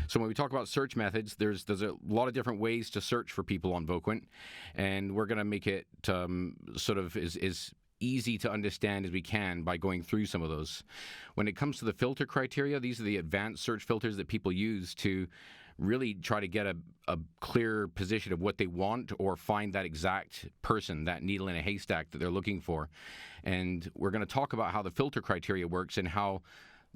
So when we talk about search methods, there's a lot of different ways to search for people on Voquent, and we're going to make it sort of as easy to understand as we can by going through some of those. When it comes to the filter criteria, these are the advanced search filters that people use to really try to get a clear position of what they want or find that exact person, that needle in a haystack that they're looking for. And we're going to talk about how the filter criteria works and how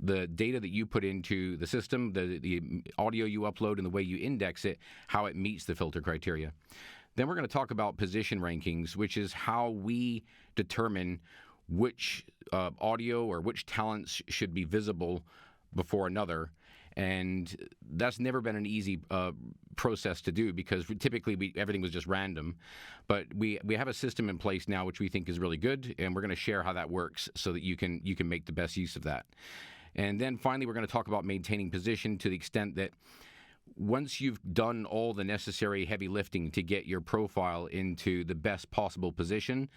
the data that you put into the system, the audio you upload, and the way you index it, how it meets the filter criteria. Then we're going to talk about position rankings, which is how we determine which audio or which talents should be visible before another. And that's never been an easy process to do because typically everything was just random. But we have a system in place now which we think is really good, and we're going to share how that works so that you can make the best use of that. And then finally, we're going to talk about maintaining position to the extent that once you've done all the necessary heavy lifting to get your profile into the best possible position,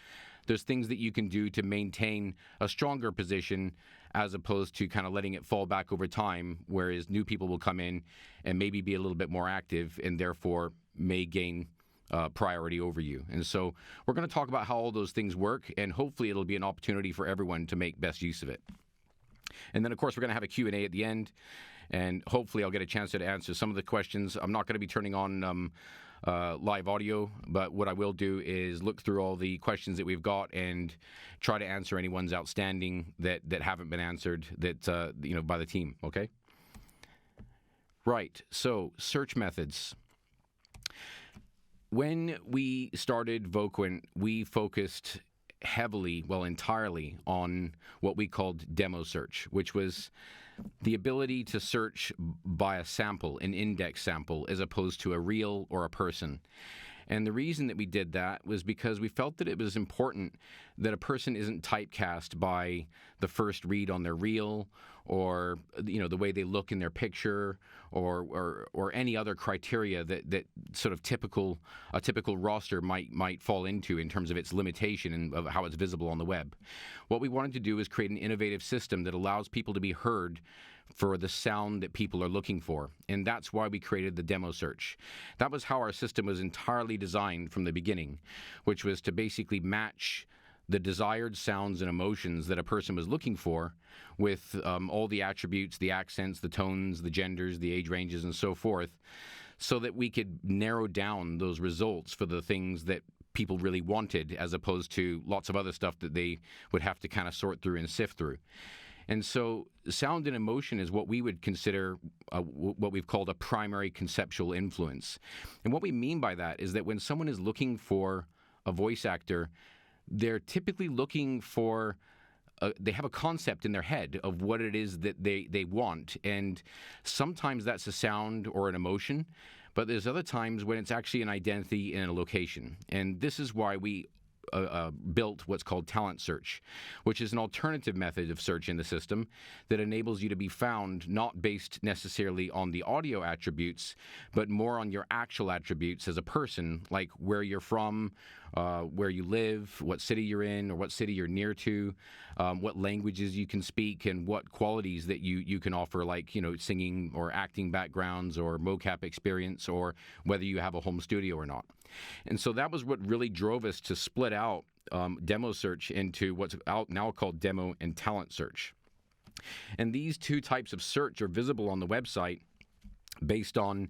there's things that you can do to maintain a stronger position as opposed to kind of letting it fall back over time, whereas new people will come in and maybe be a little bit more active and therefore may gain priority over you. And so we're going to talk about how all those things work, and hopefully it'll be an opportunity for everyone to make best use of it. And then, of course, we're going to have a Q&A at the end, and hopefully I'll get a chance to answer some of the questions. I'm not going to be turning on live audio, but what I will do is look through all the questions that we've got and try to answer any ones outstanding that haven't been answered by the team, okay? Right, so search methods. When we started Voquent, we focused heavily, well, entirely on what we called demo search, which was the ability to search by a sample, an index sample, as opposed to a reel or a person. And the reason that we did that was because we felt that it was important that a person isn't typecast by the first read on their reel or the way they look in their picture or any other criteria that sort of a typical roster might fall into in terms of its limitation and of how it's visible on the web. What we wanted to do is create an innovative system that allows people to be heard for the sound that people are looking for. And that's why we created the demo search. That was how our system was entirely designed from the beginning, which was to basically match the desired sounds and emotions that a person was looking for with all the attributes, the accents, the tones, the genders, the age ranges, and so forth, so that we could narrow down those results for the things that people really wanted, as opposed to lots of other stuff that they would have to kind of sort through and sift through. And so sound and emotion is what we would consider what we've called a primary conceptual influence. And what we mean by that is that when someone is looking for a voice actor, they're typically looking for they have a concept in their head of what it is that they want. And sometimes that's a sound or an emotion, but there's other times when it's actually an identity and a location. And this is why we built what's called talent search, which is an alternative method of search in the system that enables you to be found not based necessarily on the audio attributes, but more on your actual attributes as a person, like where you're from, where you live, what city you're in, or what city you're near to, what languages you can speak, and what qualities that you can offer, like singing or acting backgrounds or mocap experience, or whether you have a home studio or not. And so that was what really drove us to split out demo search into what's out now called demo and talent search. And these two types of search are visible on the website based on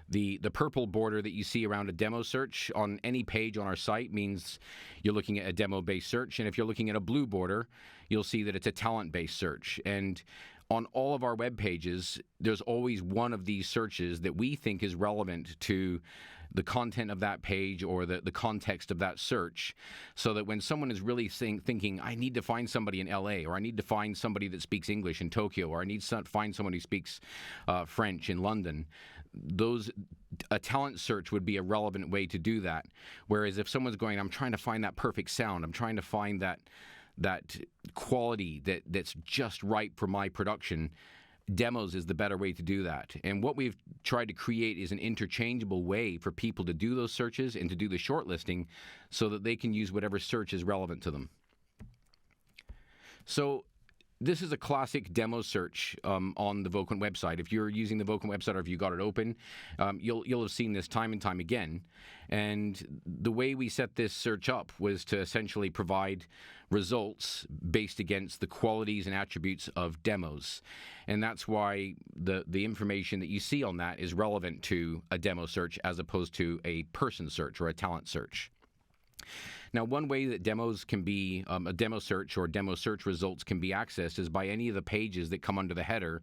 the purple border that you see around a demo search on any page on our site means you're looking at a demo-based search. And if you're looking at a blue border, you'll see that it's a talent-based search. And on all of our web pages, there's always one of these searches that we think is relevant to the content of that page or the context of that search, so that when someone is really thinking, I need to find somebody in LA, or I need to find somebody that speaks English in Tokyo, or I need to find someone who speaks French in London, a talent search would be a relevant way to do that. Whereas if someone's going, I'm trying to find that perfect sound, I'm trying to find that quality that's just right for my production, demos is the better way to do that. And what we've tried to create is an interchangeable way for people to do those searches and to do the shortlisting so that they can use whatever search is relevant to them. So this is a classic demo search on the Voquent website. If you're using the Voquent website or if you got it open, you'll have seen this time and time again. And the way we set this search up was to essentially provide results based against the qualities and attributes of demos. And that's why the information that you see on that is relevant to a demo search as opposed to a person search or a talent search. Now, one way that demos can be, a demo search or demo search results can be accessed is by any of the pages that come under the header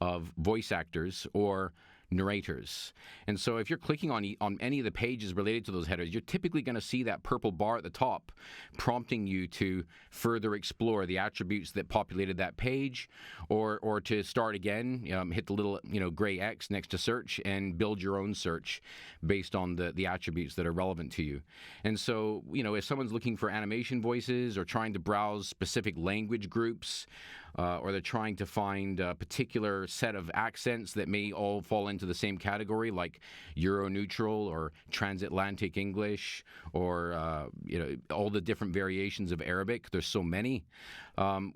of voice actors or narrators. And so if you're clicking on any of the pages related to those headers, you're typically going to see that purple bar at the top prompting you to further explore the attributes that populated that page, or to start again, hit the little gray X next to search and build your own search based on the attributes that are relevant to you. And so, if someone's looking for animation voices or trying to browse specific language groups, or they're trying to find a particular set of accents that may all fall into the same category, like Euro-neutral or transatlantic English, or all the different variations of Arabic. There's so many. Those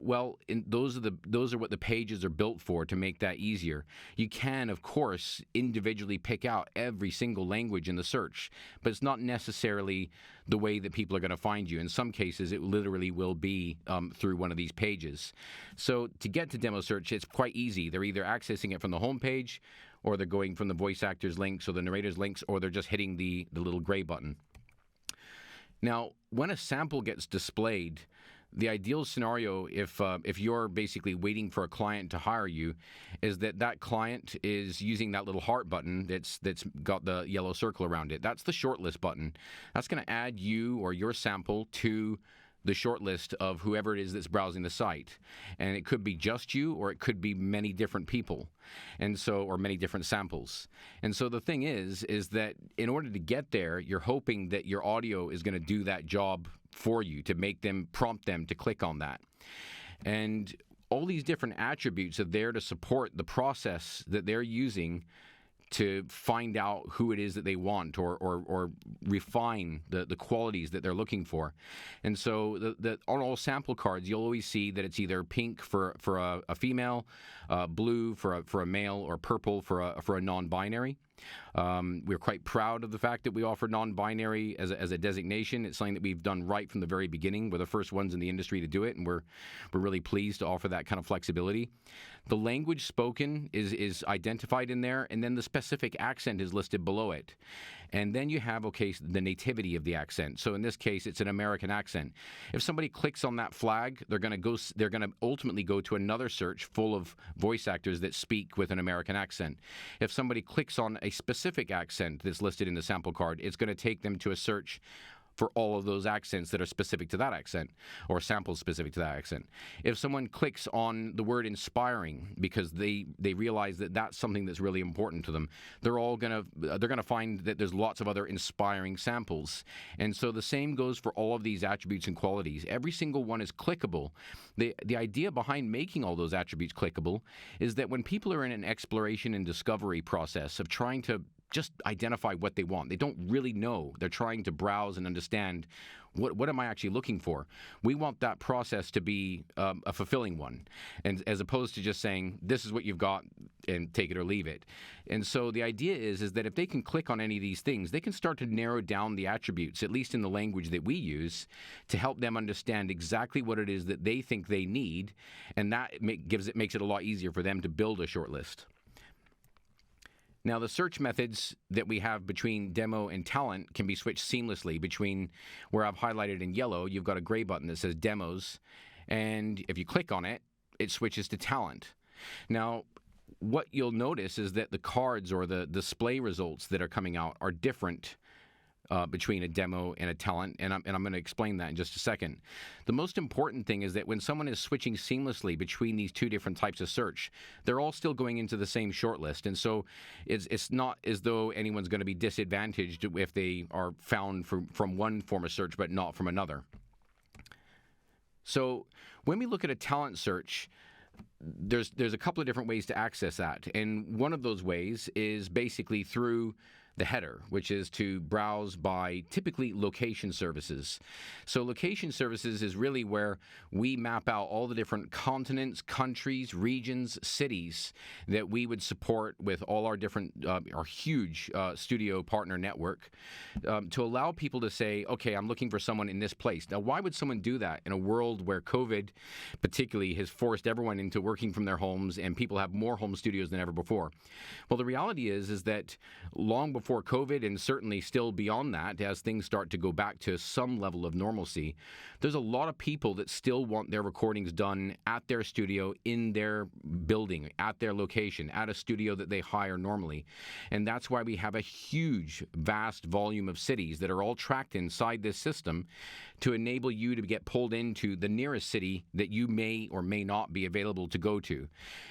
are what the pages are built for, to make that easier. You can, of course, individually pick out every single language in the search, but it's not necessarily the way that people are going to find you. In some cases, it literally will be through one of these pages. So to get to demo search, it's quite easy. They're either accessing it from the home page, or they're going from the voice actors links or the narrators links, or they're just hitting the little gray button. Now, when a sample gets displayed, the ideal scenario, if you're basically waiting for a client to hire you, is that client is using that little heart button that's got the yellow circle around it. That's the shortlist button. That's going to add you or your sample to the shortlist of whoever it is that's browsing the site. And it could be just you, or it could be many different people, or many different samples. And so the thing is that in order to get there, you're hoping that your audio is going to do that job for you, to prompt them to click on that. And all these different attributes are there to support the process that they're using to find out who it is that they want, or refine the qualities that they're looking for. And so on all sample cards, you'll always see that it's either pink for a female, blue for a male, or purple for a non-binary. We're quite proud of the fact that we offer non-binary as a designation. It's something that we've done right from the very beginning. We're the first ones in the industry to do it, and we're really pleased to offer that kind of flexibility. The language spoken is identified in there, and then the specific accent is listed below it. And then you have, the nativity of the accent. So in this case, it's an American accent. If somebody clicks on that flag, they're going to ultimately go to another search full of voice actors that speak with an American accent. If somebody clicks on a specific accent that's listed in the sample card, it's going to take them to a search for all of those accents that are specific to that accent, or samples specific to that accent. If someone clicks on the word inspiring because they realize that that's something that's really important to them, they're going to find that there's lots of other inspiring samples. And so the same goes for all of these attributes and qualities. Every single one is clickable. The idea behind making all those attributes clickable is that when people are in an exploration and discovery process of trying to just identify what they want, they don't really know. They're trying to browse and understand what am I actually looking for. We want that process to be a fulfilling one, and as opposed to just saying this is what you've got and take it or leave it. And so the idea is that if they can click on any of these things, they can start to narrow down the attributes, at least in the language that we use, to help them understand exactly what it is that they think they need, and that makes it a lot easier for them to build a short list. Now, the search methods that we have between demo and talent can be switched seamlessly between where I've highlighted in yellow. You've got a gray button that says demos, and if you click on it, it switches to talent. Now, what you'll notice is that the cards or the display results that are coming out are different between a demo and a talent, and I'm going to explain that in just a second. The most important thing is that when someone is switching seamlessly between these two different types of search, they're all still going into the same shortlist, and so it's not as though anyone's going to be disadvantaged if they are found from one form of search but not from another. So when we look at a talent search, there's a couple of different ways to access that, and one of those ways is basically through the header, which is to browse by typically location services. So location services is really where we map out all the different continents, countries, regions, cities that we would support with all our different, our huge studio partner network, to allow people to say, okay, I'm looking for someone in this place. Now, why would someone do that in a world where COVID particularly has forced everyone into working from their homes and people have more home studios than ever before? Well, the reality is that long before COVID, and certainly still beyond that, as things start to go back to some level of normalcy, there's a lot of people that still want their recordings done at their studio, in their building, at their location, at a studio that they hire normally. And that's why we have a huge, vast volume of cities that are all tracked inside this system to enable you to get pulled into the nearest city that you may or may not be available to go to.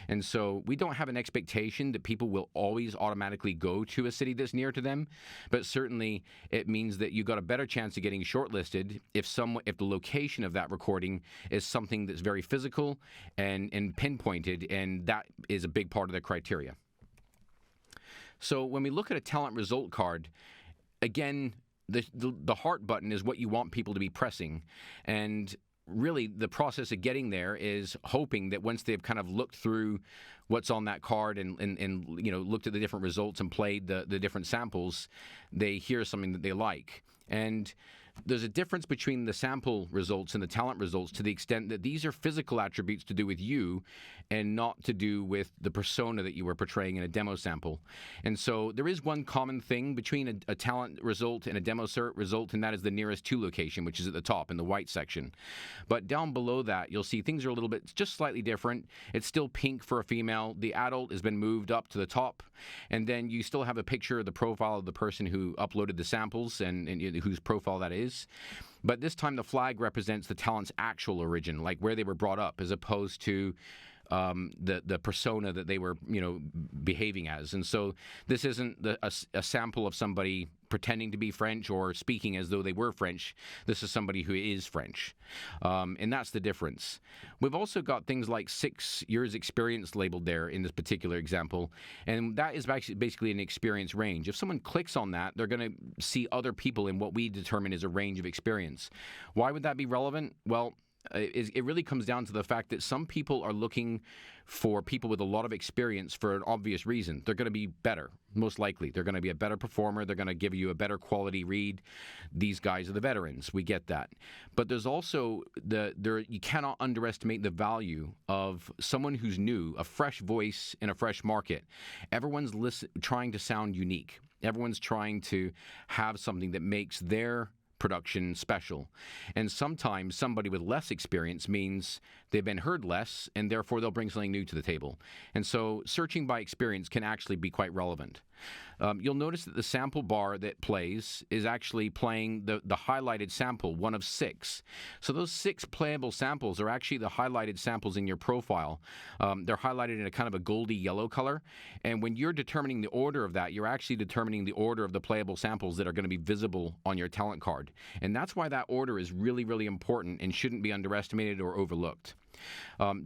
And so we don't have an expectation that people will always automatically go to a city that's near to them, but certainly it means that you've got a better chance of getting shortlisted if the location of that recording is something that's very physical and pinpointed, and that is a big part of the criteria. So when we look at a talent result card, again, the heart button is what you want people to be pressing, and really the process of getting there is hoping that once they've kind of looked through what's on that card and looked at the different results and played the different samples, they hear something that they like. And there's a difference between the sample results and the talent results to the extent that these are physical attributes to do with you and not to do with the persona that you were portraying in a demo sample. And so there is one common thing between a talent result and a demo result, and that is the nearest to location, which is at the top in the white section. But down below that, you'll see things are a little bit just slightly different. It's still pink for a female. The adult has been moved up to the top. And then you still have a picture of the profile of the person who uploaded the samples and whose profile that is. But this time the flag represents the talent's actual origin, like where they were brought up, as opposed to the persona that they were, behaving as. And so this isn't a sample of somebody pretending to be French or speaking as though they were French. This is somebody who is French. And that's the difference. We've also got things like 6 years experience labeled there in this particular example. And that is basically an experience range. If someone clicks on that, they're going to see other people in what we determine is a range of experience. Why would that be relevant? Well, it really comes down to the fact that some people are looking for people with a lot of experience for an obvious reason. They're going to be better, most likely. They're going to be a better performer. They're going to give you a better quality read. These guys are the veterans. We get that. But there's also you cannot underestimate the value of someone who's new, a fresh voice in a fresh market. Everyone's trying to sound unique. Everyone's trying to have something that makes their production special. And sometimes somebody with less experience means they've been heard less, and therefore they'll bring something new to the table. And so searching by experience can actually be quite relevant. You'll notice that the sample bar that plays is actually playing the highlighted sample, one of 6. So those 6 playable samples are actually the highlighted samples in your profile. They're highlighted in a kind of a goldy yellow color. And when you're determining the order of that, you're actually determining the order of the playable samples that are going to be visible on your talent card. And that's why that order is really, really important and shouldn't be underestimated or overlooked.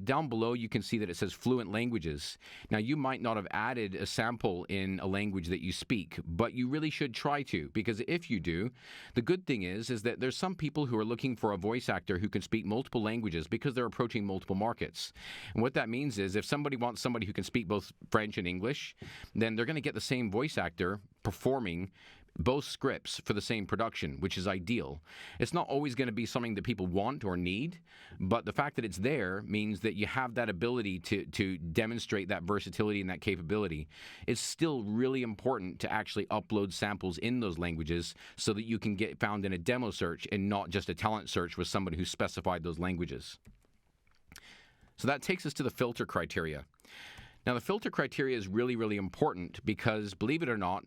Down below, you can see that it says fluent languages. Now, you might not have added a sample in a language that you speak, but you really should try to, because if you do, the good thing is that there's some people who are looking for a voice actor who can speak multiple languages because they're approaching multiple markets. And what that means is if somebody wants somebody who can speak both French and English, then they're going to get the same voice actor performing both scripts for the same production, which is ideal. It's not always going to be something that people want or need, but the fact that it's there means that you have that ability to demonstrate that versatility and that capability. It's still really important to actually upload samples in those languages so that you can get found in a demo search and not just a talent search with somebody who specified those languages. So that takes us to the filter criteria. Now, the filter criteria is really, really important because, believe it or not,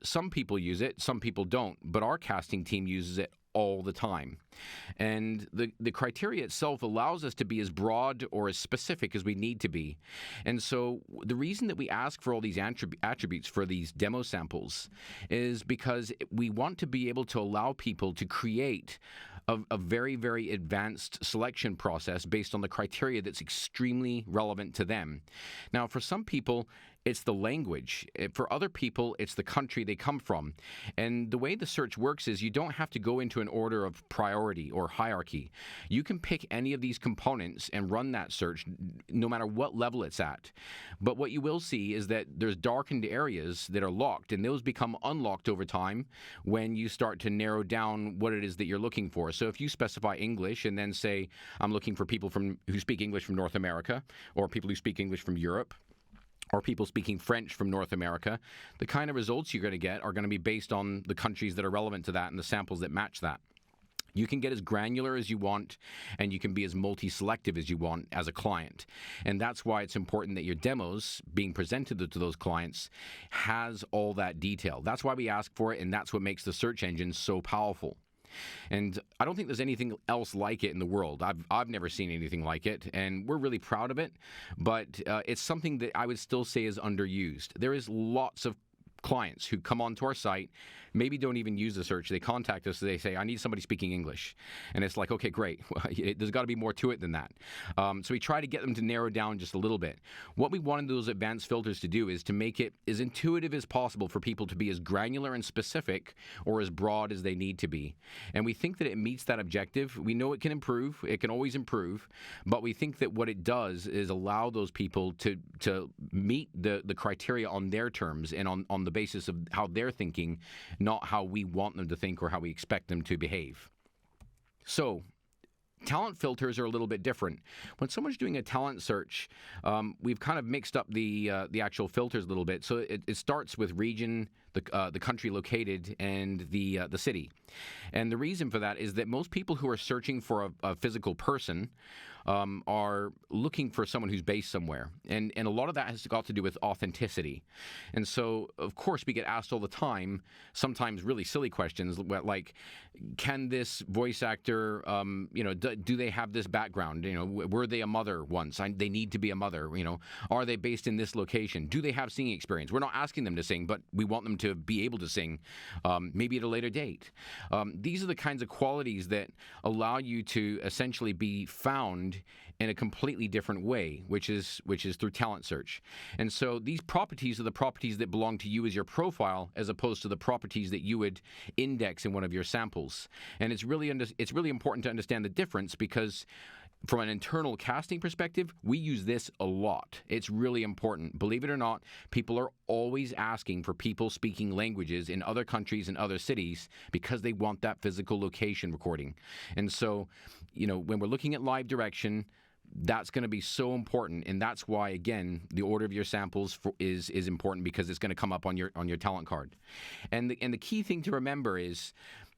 some people use it, some people don't, but our casting team uses it all the time. And the criteria itself allows us to be as broad or as specific as we need to be. And so the reason that we ask for all these attributes for these demo samples is because we want to be able to allow people to create a very, very advanced selection process based on the criteria that's extremely relevant to them. Now, for some people, it's the language. For other people, it's the country they come from. And the way the search works is you don't have to go into an order of priority or hierarchy. You can pick any of these components and run that search no matter what level it's at. But what you will see is that there's darkened areas that are locked, and those become unlocked over time when you start to narrow down what it is that you're looking for. So if you specify English and then say, I'm looking for people who speak English from North America, or people who speak English from Europe, or people speaking French from North America, the kind of results you're going to get are going to be based on the countries that are relevant to that and the samples that match that. You can get as granular as you want, and you can be as multi-selective as you want as a client. And that's why it's important that your demos being presented to those clients has all that detail. That's why we ask for it, and that's what makes the search engine so powerful. And I don't think there's anything else like it in the world. I've never seen anything like it, and we're really proud of it. But it's something that I would still say is underused. There is lots of clients who come onto our site, maybe don't even use the search. They contact us. They say, I need somebody speaking English. And it's like, okay, great. There's got to be more to it than that. So we try to get them to narrow down just a little bit. What we wanted those advanced filters to do is to make it as intuitive as possible for people to be as granular and specific or as broad as they need to be. And we think that it meets that objective. We know it can improve. It can always improve. But we think that what it does is allow those people to meet the criteria on their terms and on the basis of how they're thinking, not how we want them to think or how we expect them to behave. So, talent filters are a little bit different. When someone's doing a talent search, we've kind of mixed up the actual filters a little bit. So it starts with region, the country located, and the city. And the reason for that is that most people who are searching for a physical person are looking for someone who's based somewhere. And a lot of that has got to do with authenticity. And so, of course, we get asked all the time, sometimes really silly questions like, can this voice actor, do they have this background? Were they a mother once? They need to be a mother. Are they based in this location? Do they have singing experience? We're not asking them to sing, but we want them to be able to sing, maybe at a later date. These are the kinds of qualities that allow you to essentially be found in a completely different way, which is through talent search. And so these properties are the properties that belong to you as your profile, as opposed to the properties that you would index in one of your samples. And it's really important to understand the difference, because from an internal casting perspective, we use this a lot. It's really important. Believe it or not, people are always asking for people speaking languages in other countries and other cities because they want that physical location recording. And so, when we're looking at live direction, that's going to be so important, and that's why, again, the order of your samples is important, because it's going to come up on your talent card. And the key thing to remember is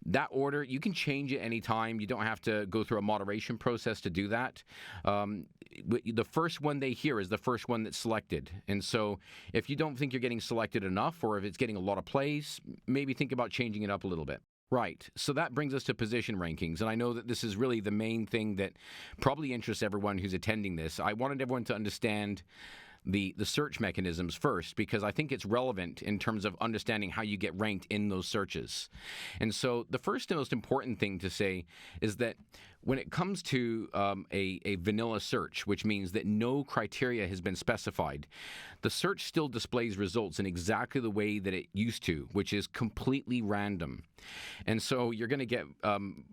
that order, you can change it anytime. You don't have to go through a moderation process to do that. The first one they hear is the first one that's selected. And so if you don't think you're getting selected enough, or if it's getting a lot of plays, maybe think about changing it up a little bit. Right. So that brings us to position rankings. And I know that this is really the main thing that probably interests everyone who's attending this. I wanted everyone to understand the search mechanisms first, because I think it's relevant in terms of understanding how you get ranked in those searches. And so the first and most important thing to say is that when it comes to a vanilla search, which means that no criteria has been specified, the search still displays results in exactly the way that it used to, which is completely random. And so you're going to get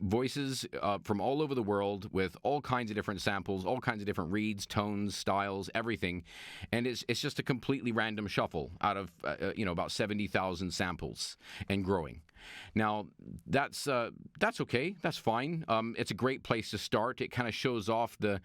voices from all over the world with all kinds of different samples, all kinds of different reads, tones, styles, everything. And it's just a completely random shuffle out of about 70,000 samples and growing. Now, that's okay. That's fine. It's a great place to start. It kind of shows off the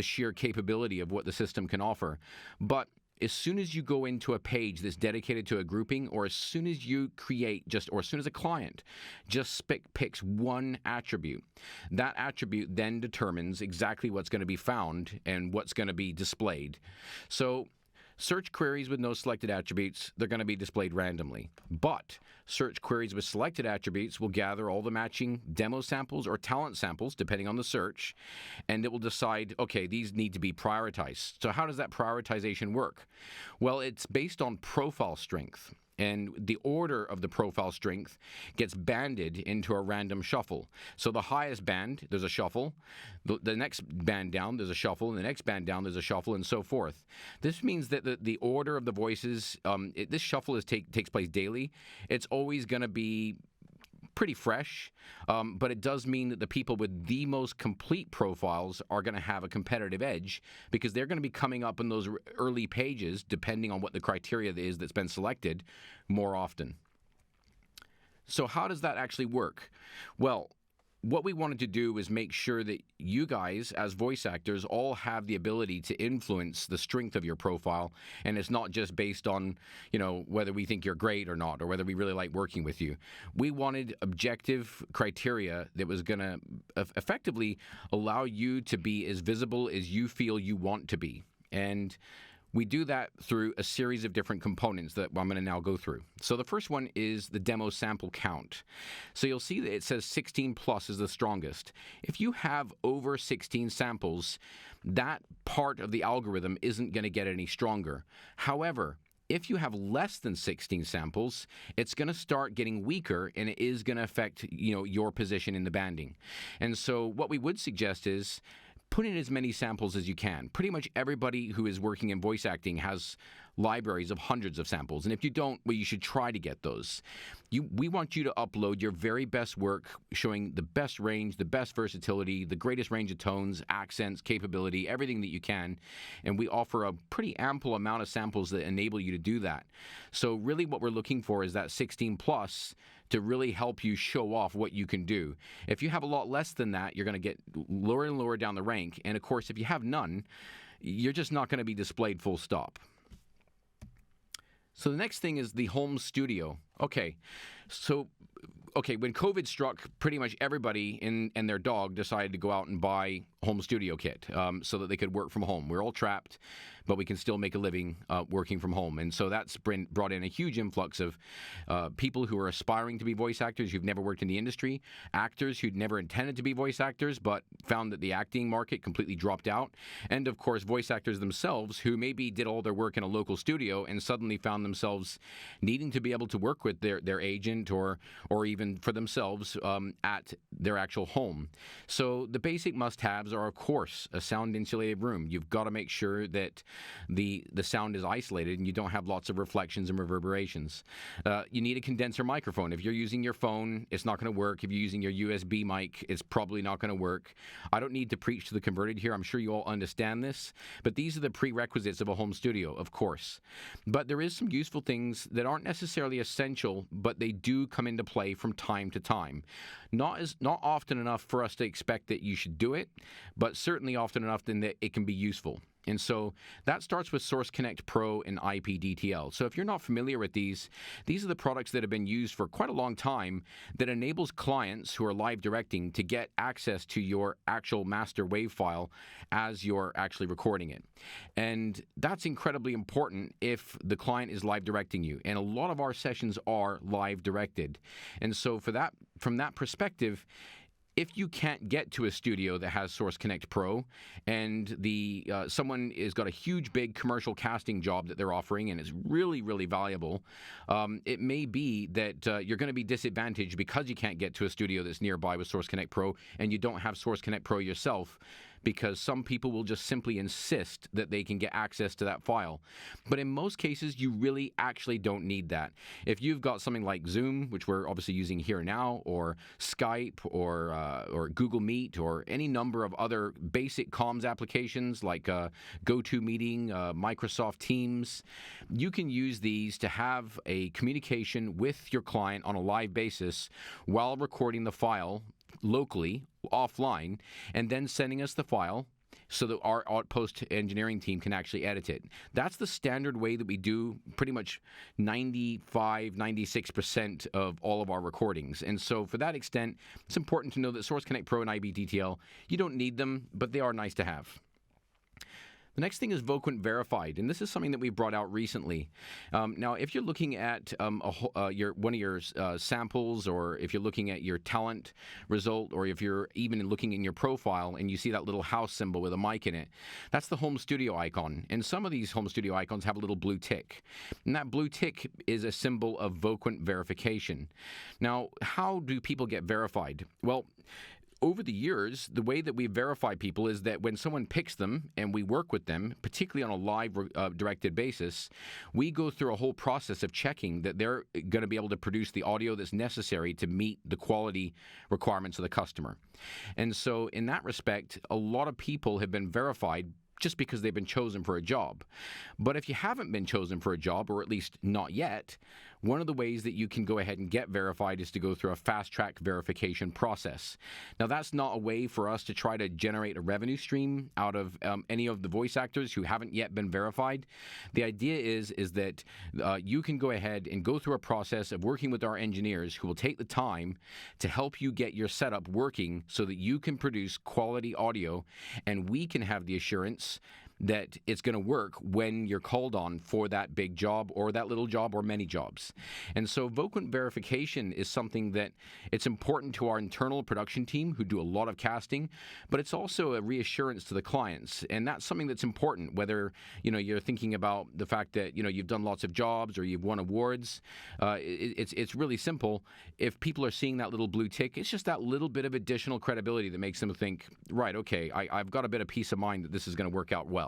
sheer capability of what the system can offer. But as soon as you go into a page that's dedicated to a grouping, or as soon as you create or as soon as a client just picks one attribute, that attribute then determines exactly what's going to be found and what's going to be displayed. So search queries with no selected attributes, they're going to be displayed randomly. But search queries with selected attributes will gather all the matching demo samples or talent samples, depending on the search, and it will decide, okay, these need to be prioritized. So how does that prioritization work? Well, it's based on profile strength. And the order of the profile strength gets banded into a random shuffle. So the highest band, there's a shuffle. The next band down, there's a shuffle. And the next band down, there's a shuffle, and so forth. This means that the order of the voices, this shuffle takes place daily. It's always going to be pretty fresh, but it does mean that the people with the most complete profiles are going to have a competitive edge because they're going to be coming up in those early pages, depending on what the criteria is that's been selected, more often. So how does that actually work? Well, what we wanted to do is make sure that you guys, as voice actors, all have the ability to influence the strength of your profile, and it's not just based on, whether we think you're great or not, or whether we really like working with you. We wanted objective criteria that was going to effectively allow you to be as visible as you feel you want to be. And we do that through a series of different components that I'm going to now go through. So the first one is the demo sample count. So you'll see that it says 16 plus is the strongest. If you have over 16 samples, that part of the algorithm isn't going to get any stronger. However, if you have less than 16 samples, it's going to start getting weaker, and it is going to affect, your position in the banding. And so what we would suggest is put in as many samples as you can. Pretty much everybody who is working in voice acting has libraries of hundreds of samples. And if you don't, well, you should try to get those. We want you to upload your very best work showing the best range, the best versatility, the greatest range of tones, accents, capability, everything that you can. And we offer a pretty ample amount of samples that enable you to do that. So really what we're looking for is that 16 plus to really help you show off what you can do. If you have a lot less than that, you're going to get lower and lower down the rank. And of course, if you have none, you're just not going to be displayed full stop. So the next thing is the home studio. Okay, when COVID struck, pretty much everybody and their dog decided to go out and buy home studio kit so that they could work from home. We're all trapped, but we can still make a living working from home. And so that's brought in a huge influx of people who are aspiring to be voice actors who've never worked in the industry, actors who'd never intended to be voice actors but found that the acting market completely dropped out, and of course voice actors themselves who maybe did all their work in a local studio and suddenly found themselves needing to be able to work with their agent or even for themselves at their actual home. So the basic must-haves are, of course, a sound-insulated room. You've got to make sure that the sound is isolated and you don't have lots of reflections and reverberations. You need a condenser microphone. If you're using your phone, it's not going to work. If you're using your USB mic, it's probably not going to work. I don't need to preach to the converted here. I'm sure you all understand this, but these are the prerequisites of a home studio, of course. But there is some useful things that aren't necessarily essential, but they do come into play from time to time. Not often enough for us to expect that you should do it, but certainly often enough then that it can be useful. And so that starts with Source Connect Pro and IPDTL. So if you're not familiar with these are the products that have been used for quite a long time that enables clients who are live directing to get access to your actual master wave file as you're actually recording it. And that's incredibly important if the client is live directing you. And a lot of our sessions are live directed. And so from that perspective, if you can't get to a studio that has Source Connect Pro and someone has got a huge, big commercial casting job that they're offering and it's really, really valuable, it may be that you're going to be disadvantaged because you can't get to a studio that's nearby with Source Connect Pro and you don't have Source Connect Pro yourself, because some people will just simply insist that they can get access to that file. But in most cases, you really actually don't need that. If you've got something like Zoom, which we're obviously using here now, or Skype, or Google Meet, or any number of other basic comms applications like GoToMeeting, Microsoft Teams, you can use these to have a communication with your client on a live basis while recording the file locally, offline, and then sending us the file so that our post engineering team can actually edit it. That's the standard way that we do pretty much 96% of all of our recordings. And so for that extent, it's important to know that Source Connect Pro and IPDTL, you don't need them, but they are nice to have. The next thing is Voquent Verified, and this is something that we brought out recently. Now, if you're looking at one of your samples, or if you're looking at your talent result, or if you're even looking in your profile and you see that little house symbol with a mic in it, that's the home studio icon. And some of these home studio icons have a little blue tick, and that blue tick is a symbol of Voquent verification. Now, how do people get verified? Well, over the years, the way that we verify people is that when someone picks them and we work with them, particularly on a live directed basis, we go through a whole process of checking that they're going to be able to produce the audio that's necessary to meet the quality requirements of the customer. And so in that respect, a lot of people have been verified just because they've been chosen for a job. But if you haven't been chosen for a job, or at least not yet, one of the ways that you can go ahead and get verified is to go through a fast-track verification process. Now, that's not a way for us to try to generate a revenue stream out of any of the voice actors who haven't yet been verified. The idea is that you can go ahead and go through a process of working with our engineers who will take the time to help you get your setup working so that you can produce quality audio, and we can have the assurance that it's going to work when you're called on for that big job or that little job or many jobs. And so Voquent verification is something that it's important to our internal production team who do a lot of casting, but it's also a reassurance to the clients. And that's something that's important, whether you're thinking about the fact that you've done lots of jobs or you've won awards. It's really simple. If people are seeing that little blue tick, it's just that little bit of additional credibility that makes them think, right, okay, I've got a bit of peace of mind that this is going to work out well.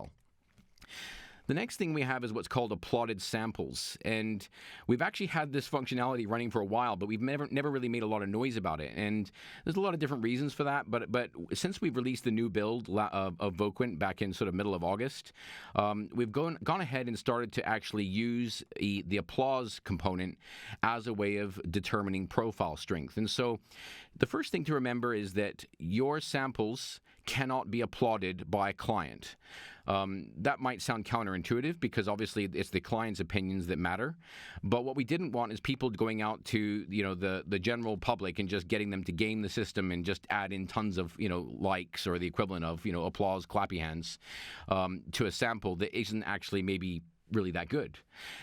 The next thing we have is what's called applauded samples, and we've actually had this functionality running for a while, but we've never really made a lot of noise about it. And there's a lot of different reasons for that. But since we've released the new build of Voquent back in sort of middle of August, we've gone ahead and started to actually use the applause component as a way of determining profile strength. And so, the first thing to remember is that your samples cannot be applauded by a client. That might sound counterintuitive because obviously it's the client's opinions that matter. But what we didn't want is people going out to the general public and just getting them to game the system and just add in tons of likes or the equivalent of applause, clappy hands to a sample that isn't actually maybe really that good.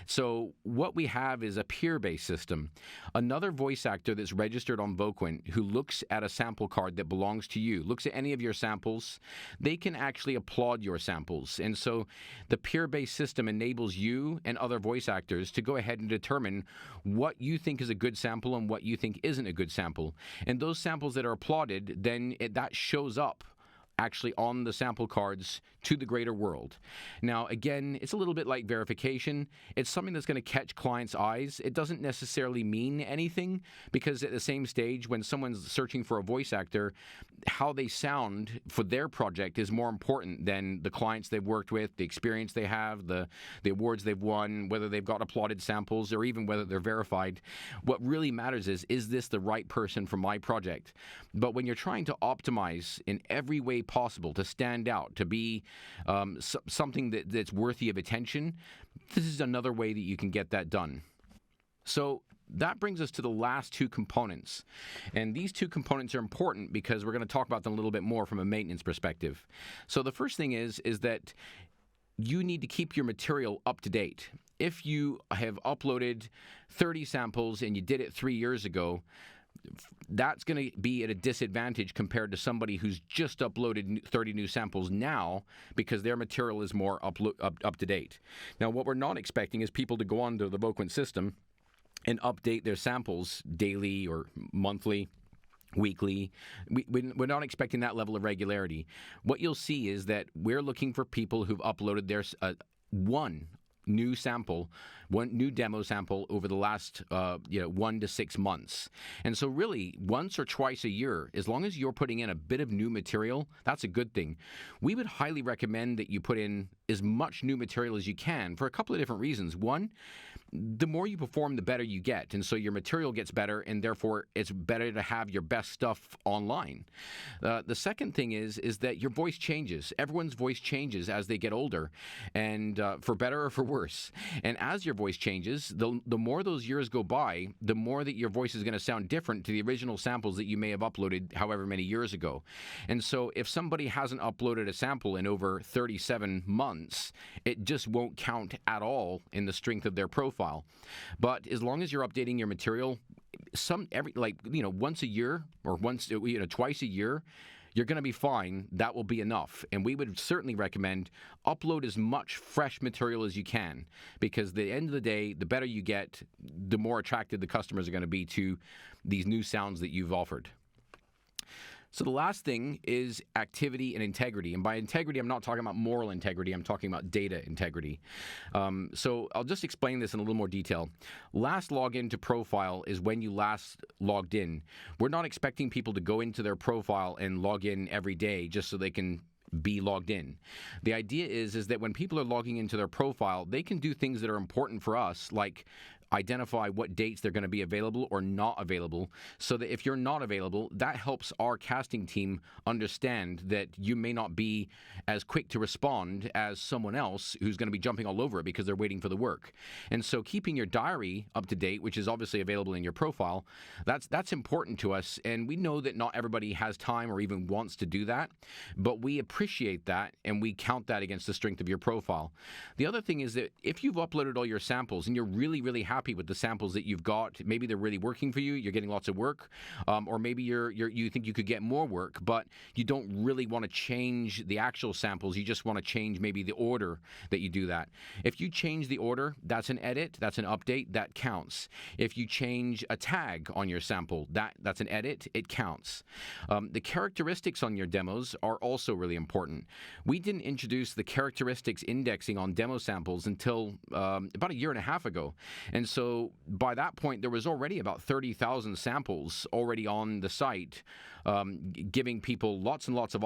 So what we have is a peer-based system. Another voice actor that's registered on Voquent who looks at a sample card that belongs to you, looks at any of your samples, they can actually applaud your samples. And so the peer-based system enables you and other voice actors to go ahead and determine what you think is a good sample and what you think isn't a good sample. And those samples that are applauded, then that shows up actually on the sample cards to the greater world. Now, again, it's a little bit like verification. It's something that's going to catch clients' eyes. It doesn't necessarily mean anything because at the same stage, when someone's searching for a voice actor, how they sound for their project is more important than the clients they've worked with, the experience they have, the awards they've won, whether they've got applauded samples, or even whether they're verified. What really matters is this the right person for my project? But when you're trying to optimize in every way possible to stand out, to be something that's worthy of attention, this is another way that you can get that done. So that brings us to the last two components. And these two components are important because we're going to talk about them a little bit more from a maintenance perspective. So the first thing is that you need to keep your material up to date. If you have uploaded 30 samples and you did it 3 years ago, that's going to be at a disadvantage compared to somebody who's just uploaded 30 new samples now because their material is more up to date. Now, what we're not expecting is people to go onto the Voquent system and update their samples daily or monthly, weekly. We're not expecting that level of regularity. What you'll see is that we're looking for people who've uploaded their one new sample, one new demo sample over the last 1 to 6 months. And so really, once or twice a year, as long as you're putting in a bit of new material, that's a good thing. We would highly recommend that you put in as much new material as you can for a couple of different reasons. One, the more you perform, the better you get. And so your material gets better, and therefore it's better to have your best stuff online. The second thing is that your voice changes. Everyone's voice changes as they get older, and for better or for worse. And as your voice changes, the more those years go by, the more that your voice is going to sound different to the original samples that you may have uploaded however many years ago. And so if somebody hasn't uploaded a sample in over 37 months, it just won't count at all in the strength of their profile. But as long as you're updating your material, once a year or twice a year, you're going to be fine. That will be enough. And we would certainly recommend upload as much fresh material as you can, because at the end of the day, the better you get, the more attracted the customers are going to be to these new sounds that you've offered. So the last thing is activity and integrity. And by integrity, I'm not talking about moral integrity. I'm talking about data integrity. So I'll just explain this in a little more detail. Last login to profile is when you last logged in. We're not expecting people to go into their profile and log in every day just so they can be logged in. The idea is that when people are logging into their profile, they can do things that are important for us, like identify what dates they're going to be available or not available, so that if you're not available, that helps our casting team understand that you may not be as quick to respond as someone else who's going to be jumping all over it because they're waiting for the work. And so keeping your diary up to date, which is obviously available in your profile, that's important to us. And we know that not everybody has time or even wants to do that, but we appreciate that and we count that against the strength of your profile. The other thing is that if you've uploaded all your samples and you're really, really happy with the samples that you've got, maybe they're really working for you, you're getting lots of work, or maybe you think you could get more work, but you don't really want to change the actual samples, you just want to change maybe the order that you do that. If you change the order, that's an edit, that's an update, that counts. If you change a tag on your sample, that's an edit, it counts. The characteristics on your demos are also really important. We didn't introduce the characteristics indexing on demo samples until about a year and a half ago. And so by that point, there was already about 30,000 samples already on the site, giving people lots and lots of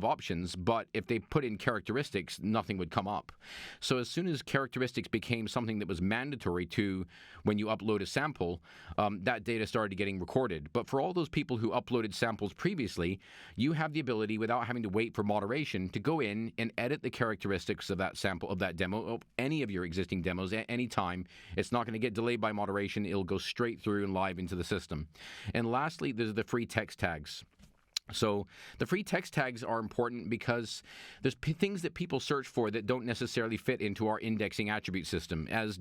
options. But if they put in characteristics, nothing would come up. So as soon as characteristics became something that was mandatory to when you upload a sample, that data started getting recorded. But for all those people who uploaded samples previously, you have the ability, without having to wait for moderation, to go in and edit the characteristics of that sample, of that demo, of any of your existing demos at any time. It's not going to get delayed by moderation. It'll go straight through and live into the system. And lastly, there's the free text tags. So the free text tags are important because there's things that people search for that don't necessarily fit into our indexing attribute system. As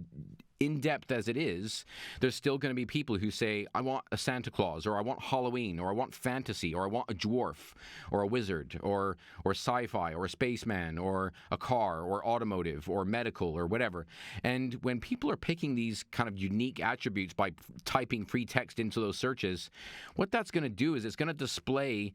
in-depth as it is, there's still going to be people who say, I want a Santa Claus, or I want Halloween, or I want fantasy, or I want a dwarf, or a wizard, or sci-fi, or a spaceman, or a car, or automotive, or medical, or whatever. And when people are picking these kind of unique attributes by typing free text into those searches, what that's going to do is it's going to display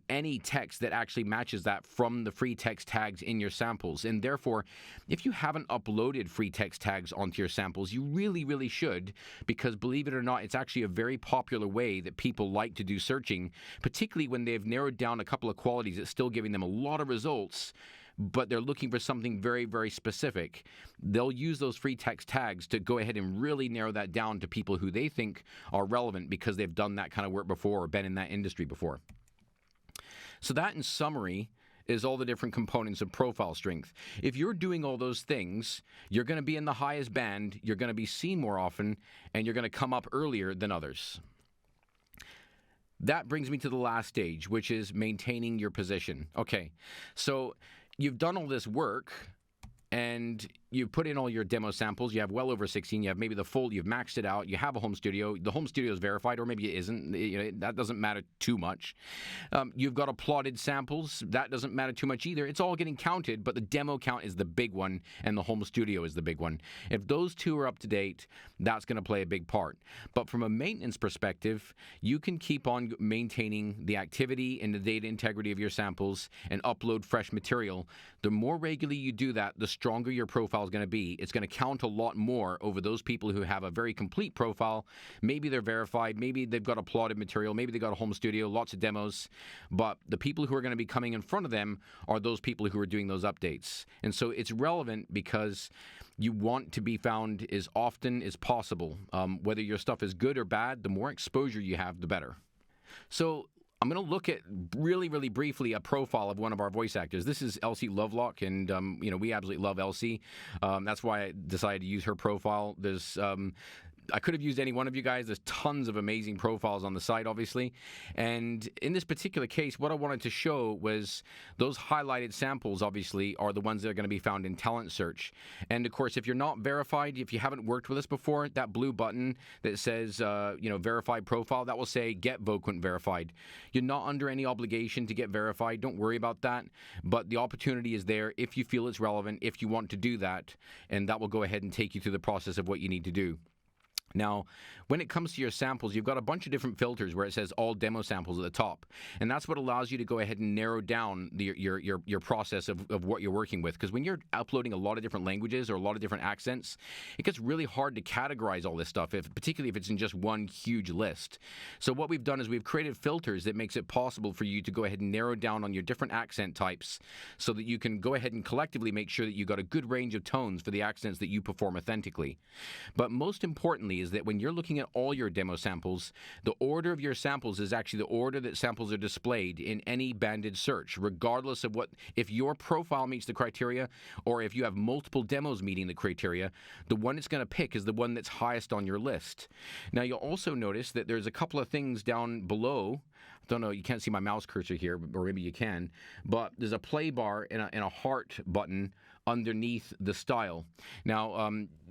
any text that actually matches that from the free text tags in your samples. And therefore, if you haven't uploaded free text tags onto your samples, you really, really should, because believe it or not, it's actually a very popular way that people like to do searching, particularly when they've narrowed down a couple of qualities that's still giving them a lot of results, but they're looking for something very, very specific. They'll use those free text tags to go ahead and really narrow that down to people who they think are relevant because they've done that kind of work before or been in that industry before. So that, in summary, is all the different components of profile strength. If you're doing all those things, you're going to be in the highest band, you're going to be seen more often, and you're going to come up earlier than others. That brings me to the last stage, which is maintaining your position. Okay, so you've done all this work, and you've put in all your demo samples. You have well over 16. You have maybe the full. You've maxed it out. You have a home studio. The home studio is verified, or maybe it isn't. That doesn't matter too much. You've got applauded samples. That doesn't matter too much either. It's all getting counted, but the demo count is the big one, and the home studio is the big one. If those two are up to date, that's going to play a big part. But from a maintenance perspective, you can keep on maintaining the activity and the data integrity of your samples and upload fresh material. The more regularly you do that, the stronger your profile is going to be. It's going to count a lot more over those people who have a very complete profile. Maybe they're verified, maybe they've got applauded material, maybe they've got a home studio, lots of demos, but the people who are going to be coming in front of them are those people who are doing those updates. And so it's relevant because you want to be found as often as possible. Whether your stuff is good or bad, the more exposure you have, the better. So I'm going to look at really, really briefly a profile of one of our voice actors. This is Elsie Lovelock, and we absolutely love Elsie. That's why I decided to use her profile. I could have used any one of you guys. There's tons of amazing profiles on the site, obviously. And in this particular case, what I wanted to show was those highlighted samples, obviously, are the ones that are going to be found in Talent Search. And, of course, if you're not verified, if you haven't worked with us before, that blue button that says, verified profile, that will say Get Voquent Verified. You're not under any obligation to get verified. Don't worry about that. But the opportunity is there if you feel it's relevant, if you want to do that, and that will go ahead and take you through the process of what you need to do. Now, when it comes to your samples, you've got a bunch of different filters where it says all demo samples at the top. And that's what allows you to go ahead and narrow down your process of what you're working with. Because when you're uploading a lot of different languages or a lot of different accents, it gets really hard to categorize all this stuff, particularly if it's in just one huge list. So what we've done is we've created filters that makes it possible for you to go ahead and narrow down on your different accent types so that you can go ahead and collectively make sure that you've got a good range of tones for the accents that you perform authentically. But most importantly is that when you're looking at all your demo samples, the order of your samples is actually the order that samples are displayed in any banded search, regardless of if your profile meets the criteria or if you have multiple demos meeting the criteria, the one it's going to pick is the one that's highest on your list. Now, you'll also notice that there's a couple of things down below. I don't know, you can't see my mouse cursor here, or maybe you can, but there's a play bar and a heart button underneath the style. Now,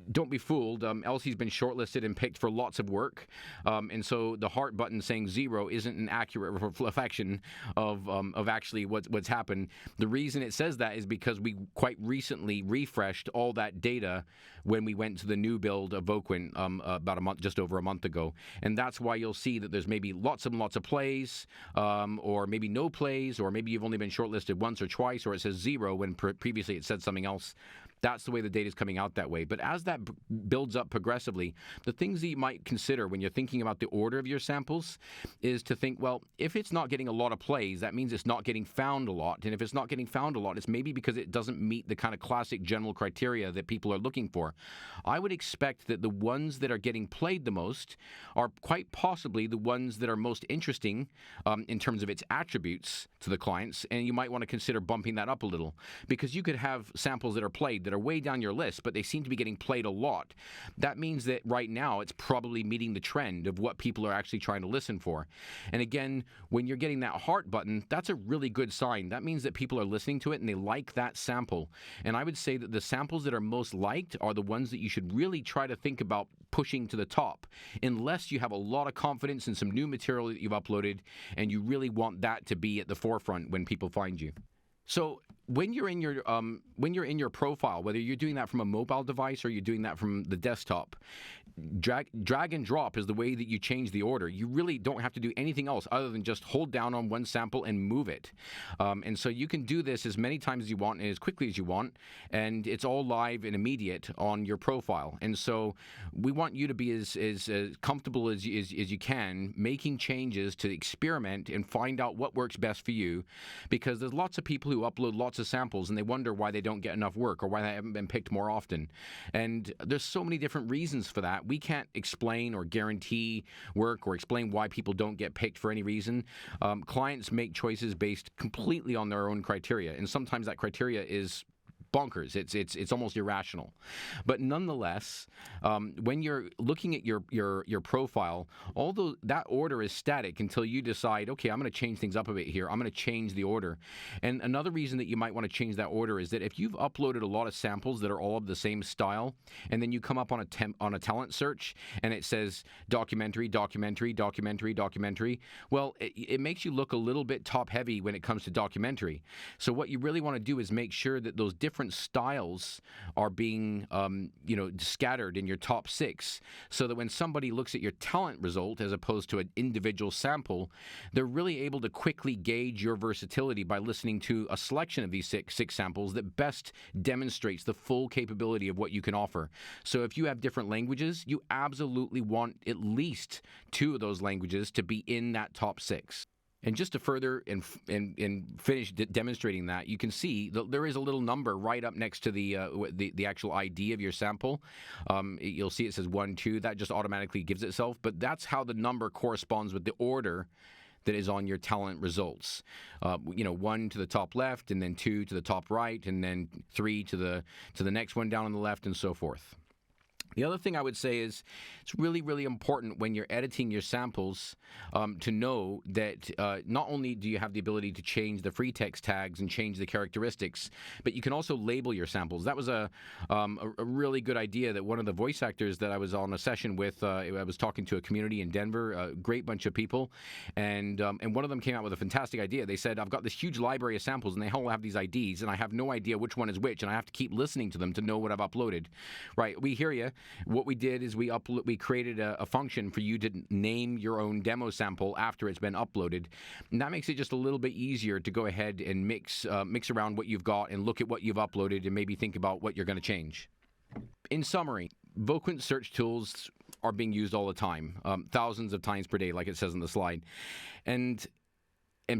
don't be fooled. Elsie's been shortlisted and picked for lots of work, and so the heart button saying 0 isn't an accurate reflection of actually what's happened. The reason it says that is because we quite recently refreshed all that data when we went to the new build of Voquent about just over a month ago, and that's why you'll see that there's maybe lots and lots of plays, or maybe no plays, or maybe you've only been shortlisted once or twice, or it says 0 when previously it said something else. That's the way the data is coming out that way. But as that builds up progressively, the things that you might consider when you're thinking about the order of your samples is to think, well, if it's not getting a lot of plays, that means it's not getting found a lot. And if it's not getting found a lot, it's maybe because it doesn't meet the kind of classic general criteria that people are looking for. I would expect that the ones that are getting played the most are quite possibly the ones that are most interesting in terms of its attributes to the clients. And you might want to consider bumping that up a little, because you could have samples that are played that are way down your list, but they seem to be getting played a lot. That means that right now it's probably meeting the trend of what people are actually trying to listen for. And again, when you're getting that heart button, that's a really good sign. That means that people are listening to it and they like that sample. And I would say that the samples that are most liked are the ones that you should really try to think about pushing to the top, unless you have a lot of confidence in some new material that you've uploaded and you really want that to be at the forefront when people find you. So when you're in your profile, whether you're doing that from a mobile device or you're doing that from the desktop, drag and drop is the way that you change the order. You really don't have to do anything else other than just hold down on one sample and move it. And so you can do this as many times as you want and as quickly as you want, and it's all live and immediate on your profile. And so we want you to be as comfortable as you can, making changes to experiment and find out what works best for you, because there's lots of people who upload lots of samples and they wonder why they don't get enough work or why they haven't been picked more often. And there's so many different reasons for that. We can't explain or guarantee work or explain why people don't get picked for any reason. Clients make choices based completely on their own criteria, and sometimes that criteria is bonkers. It's almost irrational. But nonetheless, when you're looking at your profile, although that order is static until you decide, okay, I'm going to change things up a bit here. I'm going to change the order. And another reason that you might want to change that order is that if you've uploaded a lot of samples that are all of the same style, and then you come up on a talent search and it says documentary, documentary, documentary, documentary, well, it makes you look a little bit top heavy when it comes to documentary. So what you really want to do is make sure that those different different styles are being, scattered in your top 6, so that when somebody looks at your talent result as opposed to an individual sample, they're really able to quickly gauge your versatility by listening to a selection of these six samples that best demonstrates the full capability of what you can offer. So if you have different languages, you absolutely want at least 2 of those languages to be in that top 6. And just to further and finish demonstrating that, you can see that there is a little number right up next to the actual ID of your sample. You'll see it says 1, 2. That just automatically gives itself. But that's how the number corresponds with the order that is on your talent results. 1 to the top left, and then 2 to the top right, and then 3 to the next one down on the left, and so forth. The other thing I would say is it's really, really important when you're editing your samples to know that not only do you have the ability to change the free text tags and change the characteristics, but you can also label your samples. That was a really good idea that one of the voice actors that I was on a session with, I was talking to a community in Denver, a great bunch of people, and one of them came out with a fantastic idea. They said, I've got this huge library of samples, and they all have these IDs, and I have no idea which one is which, and I have to keep listening to them to know what I've uploaded. Right, we hear you. What we did is we created a function for you to name your own demo sample after it's been uploaded, and that makes it just a little bit easier to go ahead and mix around what you've got and look at what you've uploaded and maybe think about what you're going to change. In summary, Voquent search tools are being used all the time, thousands of times per day, like it says on the slide, and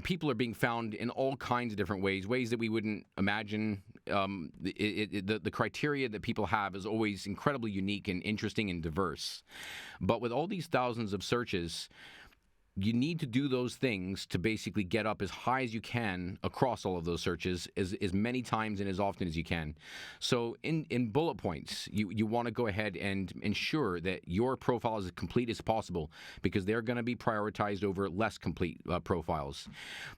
people are being found in all kinds of different ways that we wouldn't imagine. The criteria that people have is always incredibly unique and interesting and diverse. But with all these thousands of searches, you need to do those things to basically get up as high as you can across all of those searches as many times and as often as you can. So in bullet points, you want to go ahead and ensure that your profile is as complete as possible, because they're going to be prioritized over less complete profiles.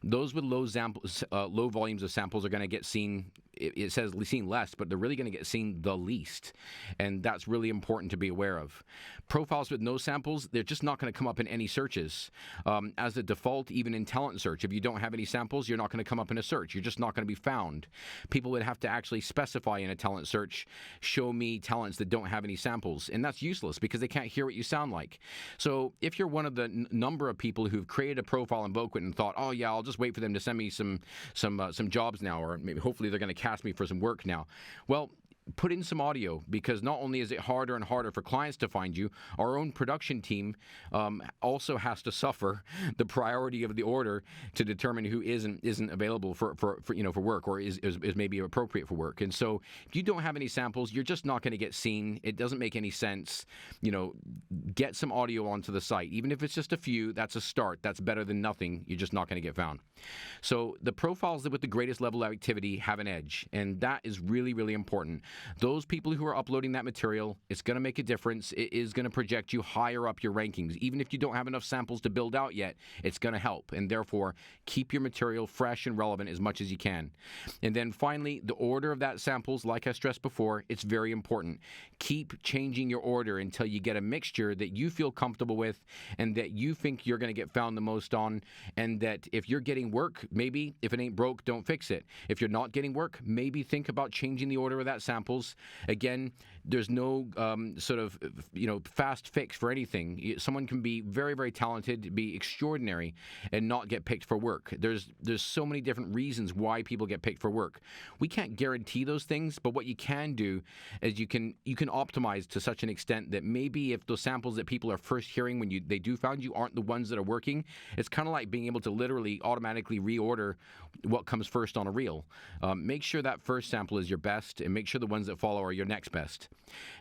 Those with low volumes of samples are going to get seen. It says seen less, but they're really going to get seen the least, and that's really important to be aware of. Profiles with no samples, they're just not going to come up in any searches. As a default, even in talent search, if you don't have any samples, you're not going to come up in a search. You're just not going to be found. People would have to actually specify in a talent search, show me talents that don't have any samples, and that's useless because they can't hear what you sound like. So if you're one of the number of people who've created a profile in Voquent and thought, oh yeah, I'll just wait for them to send me some jobs now, or maybe hopefully they're going to cast me for some work now. Well, put in some audio, because not only is it harder and harder for clients to find you, our own production team also has to suffer the priority of the order to determine who isn't available for work, or is maybe appropriate for work. And so if you don't have any samples, you're just not going to get seen. It doesn't make any sense. Get some audio onto the site. Even if it's just a few, that's a start. That's better than nothing. You're just not going to get found. So the profiles with the greatest level of activity have an edge, and that is really, really important. Those people who are uploading that material, it's going to make a difference. It is going to project you higher up your rankings. Even if you don't have enough samples to build out yet, it's going to help. And therefore, keep your material fresh and relevant as much as you can. And then finally, the order of that samples, like I stressed before, it's very important. Keep changing your order until you get a mixture that you feel comfortable with and that you think you're going to get found the most on. And that if you're getting work, maybe if it ain't broke, don't fix it. If you're not getting work, maybe think about changing the order of that sample. Again, there's no fast fix for anything. Someone can be very, very talented, be extraordinary, and not get picked for work. There's so many different reasons why people get picked for work. We can't guarantee those things, but what you can do is you can optimize to such an extent that maybe if those samples that people are first hearing when they do find you aren't the ones that are working, it's kind of like being able to literally automatically reorder what comes first on a reel. Make sure that first sample is your best, and make sure the ones that follow are your next best.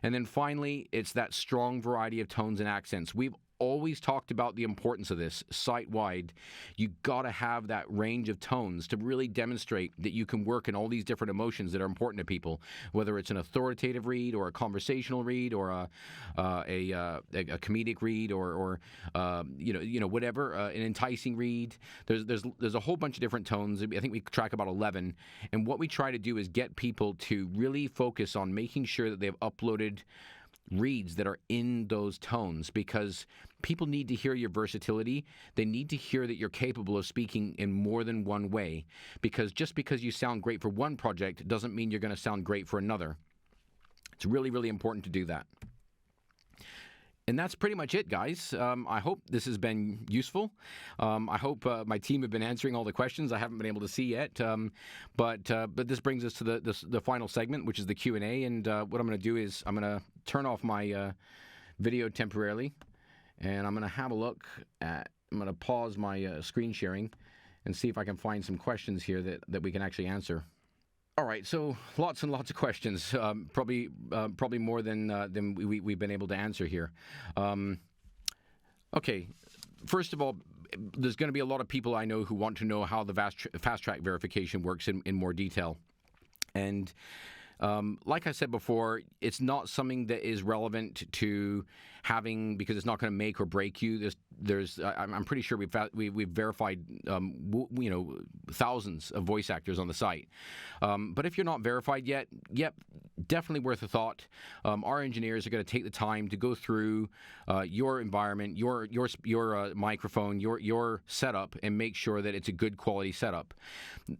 And then finally, it's that strong variety of tones and accents. We've always talked about the importance of this site-wide. You got to have that range of tones to really demonstrate that you can work in all these different emotions that are important to people, whether it's an authoritative read or a conversational read or a comedic read or whatever, an enticing read. There's a whole bunch of different tones. I think we track about 11, and what we try to do is get people to really focus on making sure that they've uploaded reads that are in those tones, because People need to hear your versatility. They need to hear that you're capable of speaking in more than one way, because just because you sound great for one project doesn't mean you're going to sound great for another. It's really, really important to do that. And that's pretty much it, guys. I hope this has been useful. I hope my team have been answering all the questions I haven't been able to see yet. But this brings us to the final segment, which is the Q&A. And what I'm going to do is I'm going to turn off my video temporarily, and I'm going to have a look at. I'm going to pause my screen sharing and see if I can find some questions here that we can actually answer. All right, so lots and lots of questions, probably more than we've been able to answer here. Okay, first of all, there's going to be a lot of people I know who want to know how the fast track verification works in more detail. And like I said before, it's not something that is relevant to having, because it's not going to make or break you. I'm pretty sure we've verified thousands of voice actors on the site. But if you're not verified yet, yep, definitely worth a thought. Our engineers are going to take the time to go through your environment, your microphone, your setup, and make sure that it's a good quality setup.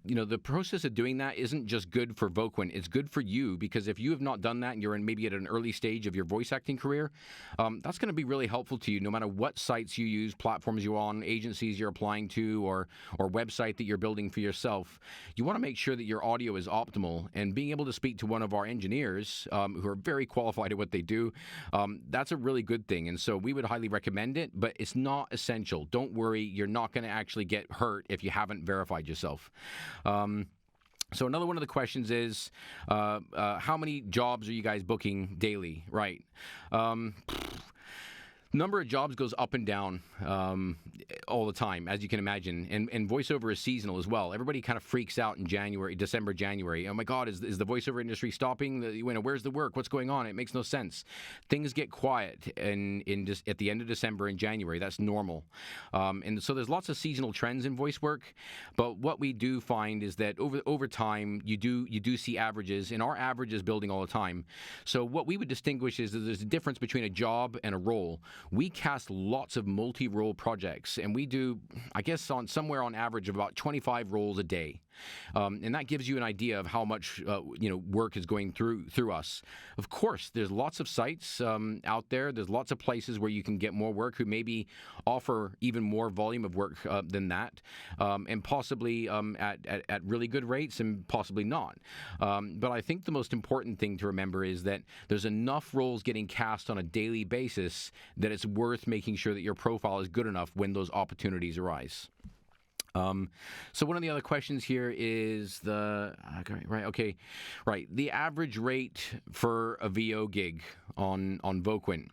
The process of doing that isn't just good for Voquent, it's good for you, because if you have not done that and you're maybe at an early stage of your voice acting career, that's going to be really helpful to you no matter what sites you use, platforms you're on, agencies you're applying to, or website that you're building for yourself. You want to make sure that your audio is optimal, and being able to speak to one of our engineers who are very qualified at what they do, that's a really good thing. And so we would highly recommend it, but it's not essential. Don't worry, you're not going to actually get hurt if you haven't verified yourself. So another one of the questions is, how many jobs are you guys booking daily? Right. Number of jobs goes up and down all the time, as you can imagine, and voiceover is seasonal as well. Everybody kind of freaks out in December, January. Oh my God, is the voiceover industry stopping? Where's the work? What's going on? It makes no sense. Things get quiet at the end of December and January. That's normal, and so there's lots of seasonal trends in voice work. But what we do find is that over time, you do see averages, and our average is building all the time. So what we would distinguish is that there's a difference between a job and a role. We cast lots of multi-role projects, and we do, I guess, somewhere on average of about 25 roles a day. And that gives you an idea of how much work is going through us. Of course, there's lots of sites out there. There's lots of places where you can get more work who maybe offer even more volume of work than that, and possibly at really good rates and possibly not. But I think the most important thing to remember is that there's enough roles getting cast on a daily basis that it's worth making sure that your profile is good enough when those opportunities arise. So one of the other questions here is the average rate for a VO gig on Voquent.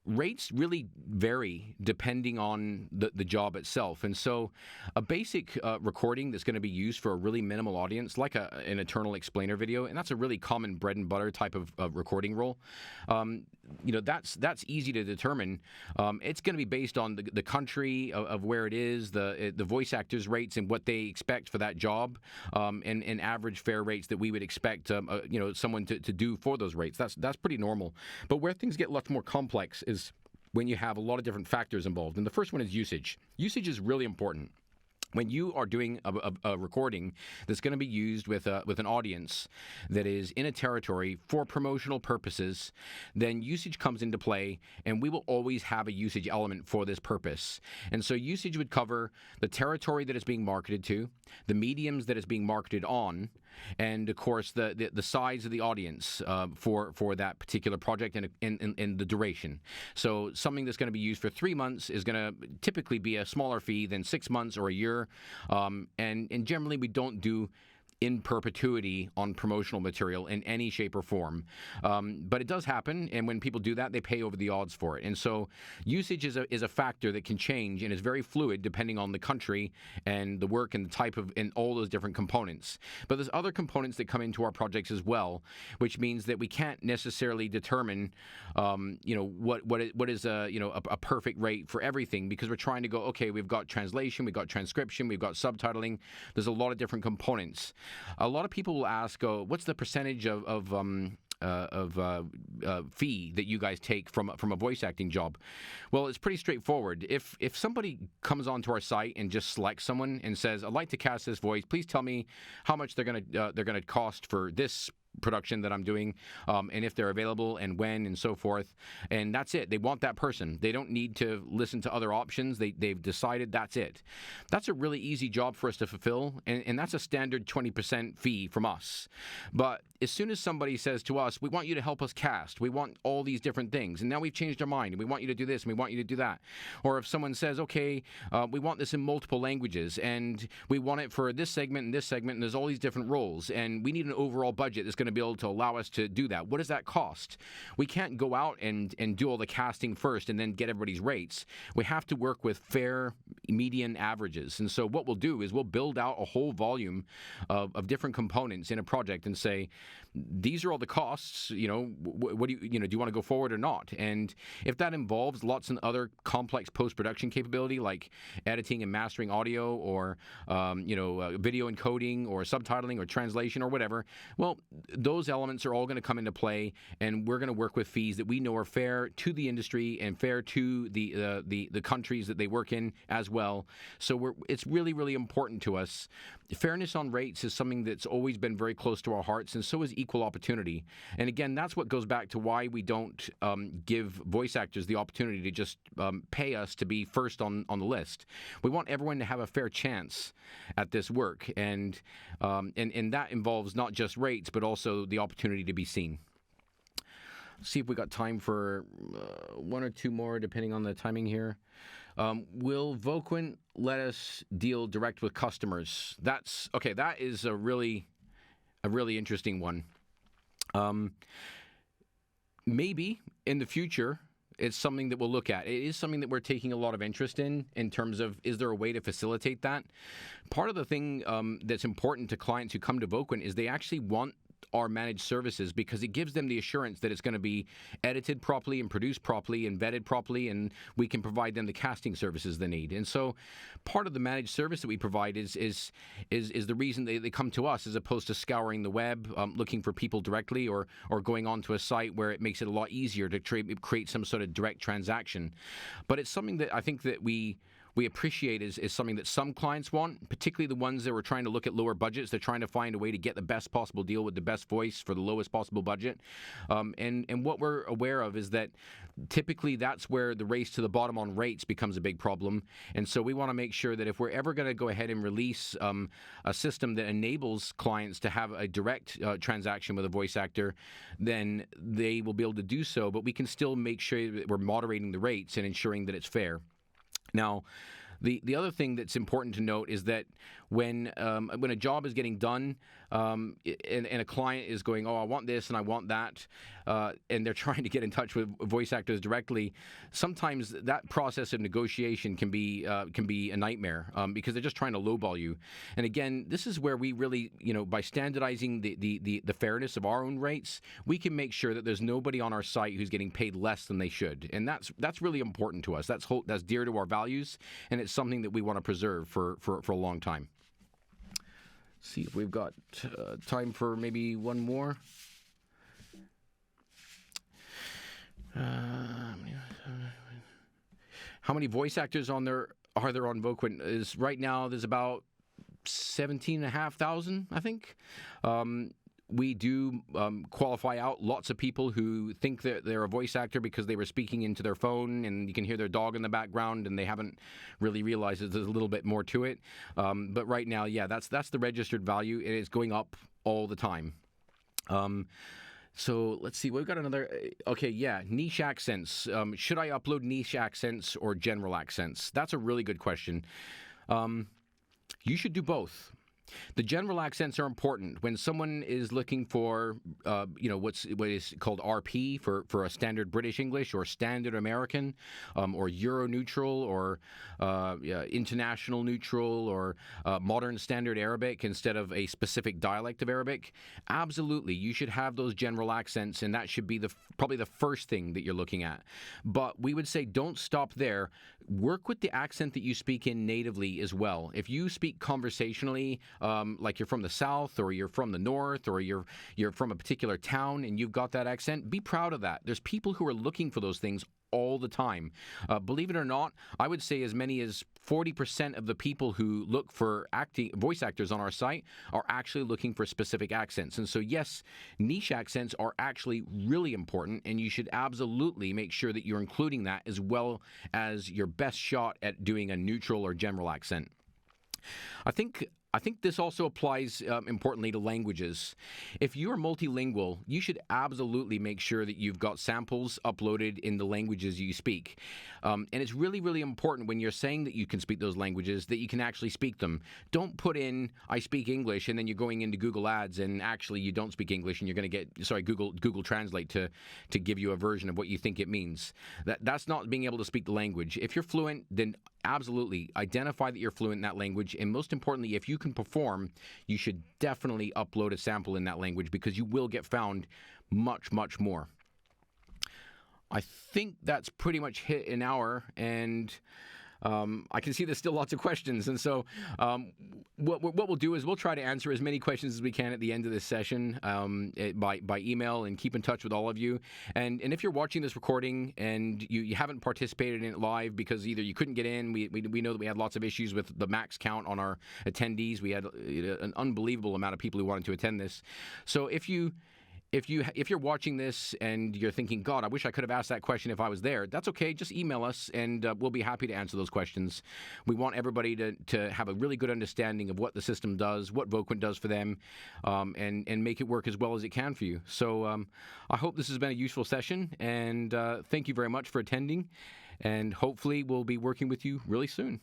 Rates really vary depending on the job itself. And so a basic recording that's going to be used for a really minimal audience, like an Eternal Explainer video, and that's a really common bread and butter type of recording role, that's easy to determine. It's going to be based on the country of where it is, the voice actors' rates and what they expect for that job, and average fair rates that we would expect someone to do for those rates. That's pretty normal. But where things get much more complex is when you have a lot of different factors involved. And the first one is usage. Usage is really important. When you are doing a recording that's going to be used with an audience that is in a territory for promotional purposes, then usage comes into play, and we will always have a usage element for this purpose. And so usage would cover the territory that it's being marketed to, the mediums that it's being marketed on, and of course the size of the audience for that particular project and the duration. So something that's going to be used for 3 months is going to typically be a smaller fee than 6 months or a year. And generally we don't do in perpetuity on promotional material in any shape or form. But it does happen, and when people do that, they pay over the odds for it. And so usage is a factor that can change and is very fluid depending on the country and the work and the type of and all those different components. But there's other components that come into our projects as well, which means that we can't necessarily determine what is a perfect rate for everything, because we're trying to go, okay, we've got translation, we've got transcription, we've got subtitling. There's a lot of different components. A lot of people will ask, what's the percentage of fee that you guys take from a voice acting job? Well, it's pretty straightforward. If somebody comes onto our site and just selects someone and says, "I'd like to cast this voice. Please tell me how much they're gonna cost for this production that I'm doing, and if they're available and when and so forth," and that's it. They want that person. They don't need to listen to other options. They've decided that's it. That's a really easy job for us to fulfill, and that's a standard 20% fee from us. But as soon as somebody says to us, "We want you to help us cast. We want all these different things, and now we've changed our mind, and we want you to do this, and we want you to do that," or if someone says, "Okay, we want this in multiple languages, and we want it for this segment and this segment, and there's all these different roles, and we need an overall budget that's going to be able to allow us to do that. What does that cost?" We can't go out and do all the casting first and then get everybody's rates. We have to work with fair median averages. And so what we'll do is we'll build out a whole volume of different components in a project and say, these are all the costs, what do you want to go forward or not? And if that involves lots of other complex post-production capability like editing and mastering audio or video encoding or subtitling or translation or whatever, well, those elements are all going to come into play, and we're going to work with fees that we know are fair to the industry and fair to the countries that they work in as well. So it's really, really important to us. Fairness on rates is something that's always been very close to our hearts, and so is equal opportunity. And again, that's what goes back to why we don't give voice actors the opportunity to just pay us to be first on the list. We want everyone to have a fair chance at this work, and that involves not just rates, but also the opportunity to be seen. See if we got time for one or two more, depending on the timing here. Will Voquent let us deal direct with customers? That is a really interesting one. Maybe in the future, it's something that we'll look at. It is something that we're taking a lot of interest in terms of, is there a way to facilitate that? Part of the thing that's important to clients who come to Voquent is they actually want our managed services because it gives them the assurance that it's going to be edited properly and produced properly and vetted properly, and we can provide them the casting services they need. And so part of the managed service that we provide is the reason they come to us, as opposed to scouring the web, looking for people directly, or going onto a site where it makes it a lot easier to create some sort of direct transaction. But it's something that I think that we appreciate is something that some clients want, particularly the ones that were trying to look at lower budgets. They're trying to find a way to get the best possible deal with the best voice for the lowest possible budget. And what we're aware of is that typically that's where the race to the bottom on rates becomes a big problem. And so we want to make sure that if we're ever going to go ahead and release a system that enables clients to have a direct transaction with a voice actor, then they will be able to do so, but we can still make sure that we're moderating the rates and ensuring that it's fair. Now, the other thing that's important to note is that when a job is getting done and a client is going, "Oh, I want this and I want that," and they're trying to get in touch with voice actors directly, sometimes that process of negotiation can be a nightmare because they're just trying to lowball you. And again, this is where we really, by standardizing the fairness of our own rates, we can make sure that there's nobody on our site who's getting paid less than they should. And that's really important to us. That's dear to our values, and it's something that we want to preserve for a long time. See if we've got time for maybe one more. How many voice actors are there on Voquent? Right now there's about 17,500, I think. We do qualify out lots of people who think that they're a voice actor because they were speaking into their phone and you can hear their dog in the background and they haven't really realized that there's a little bit more to it. But right now, that's the registered value, and it's going up all the time. So let's see. We've got another. Niche accents. Should I upload niche accents or general accents? That's a really good question. You should do both. The general accents are important. When someone is looking for, what is called RP for a standard British English or standard American, or Euro neutral or international neutral or modern standard Arabic instead of a specific dialect of Arabic, absolutely, you should have those general accents, and that should be probably the first thing that you're looking at. But we would say don't stop there. Work with the accent that you speak in natively as well. If you speak conversationally, like you're from the South or you're from the North or you're from a particular town and you've got that accent, be proud of that. There's people who are looking for those things all the time. Believe it or not, I would say as many as 40% of the people who look for voice actors on our site are actually looking for specific accents. And so, yes, niche accents are actually really important, and you should absolutely make sure that you're including that as well as your best shot at doing a neutral or general accent. I think this also applies importantly to languages. If you're multilingual, you should absolutely make sure that you've got samples uploaded in the languages you speak. And it's really, really important when you're saying that you can speak those languages that you can actually speak them. Don't put in, I speak English, and then you're going into Google Ads and actually you don't speak English and you're going to get, Google Translate to give you a version of what you think it means. That's not being able to speak the language. If you're fluent, then absolutely identify that you're fluent in that language, and most importantly, if you can perform, you should definitely upload a sample in that language because you will get found much, much more. I think that's pretty much hit an hour, and I can see there's still lots of questions, and so what we'll do is we'll try to answer as many questions as we can at the end of this session by email, and keep in touch with all of you. And if you're watching this recording and you haven't participated in it live because either you couldn't get in, we know that we had lots of issues with the max count on our attendees. We had an unbelievable amount of people who wanted to attend this. So if you're watching this and you're thinking, God, I wish I could have asked that question if I was there, that's okay. Just email us, and we'll be happy to answer those questions. We want everybody to have a really good understanding of what the system does, what Voquent does for them, and make it work as well as it can for you. So I hope this has been a useful session, and thank you very much for attending, and hopefully we'll be working with you really soon.